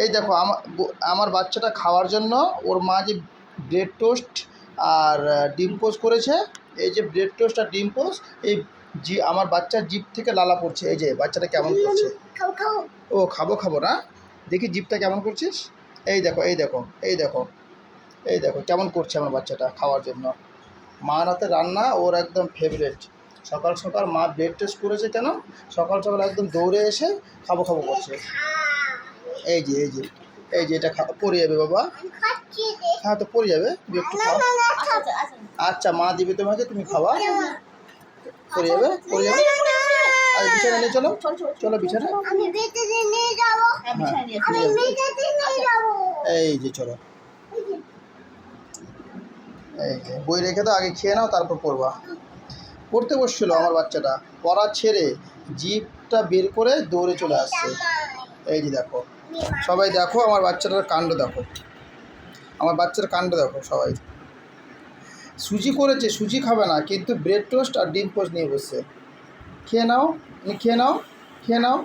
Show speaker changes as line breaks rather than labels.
এই দেখো আমার বাচ্চাটা খাওয়ার জন্য ওর মা যে ব্রেড টোস্ট আর ডিম পোস্ট করেছে। এই যে ব্রেড টোস্ট আর ডিম পোস্ট, এই আমার বাচ্চার জিভ থেকে লালা পড়ছে। এই যে বাচ্চাটা কেমন করছে। ও খাবো না, দেখি জিভটা কেমন করছিস। এই দেখো এই দেখো এই দেখো এই দেখো কেমন করছে আমার বাচ্চাটা খাওয়ার জন্য। মার হাতে রান্না ওর একদম ফেভারিট। সকাল সকাল মা ব্রেড টোস্ট করেছে, কেন সকাল সকাল একদম দৌড়ে এসে খাবো করছে। এই যে এটা পড়ে যাবে বাবা। হ্যাঁ তো পড়ে যাবে, একটু খাও। আচ্ছা মা দিবে তোমাকে, তুমি খাওয়া। পড়ে যাবে। আর বিছানা নিয়ে চলো বিছানা। এই যে চলো, এই যে বই রেখে দাও, আগে খেয়ে নাও তারপর পড়বা। পড়তে বসছিল আমার বাচ্চাটা, পড়া ছেড়ে জিভটা বের করে দৌড়ে চলে আসছে। এই যে দেখো, সবাই দেখো আমার বাচ্চাটার কাণ্ড দেখো, সবাই। সুজি করেছে, সুজি খাবে না, কিন্তু ব্রেড টোস্ট আর ডিম পোস্ট নিয়ে বসছে। খেয়ে নাও।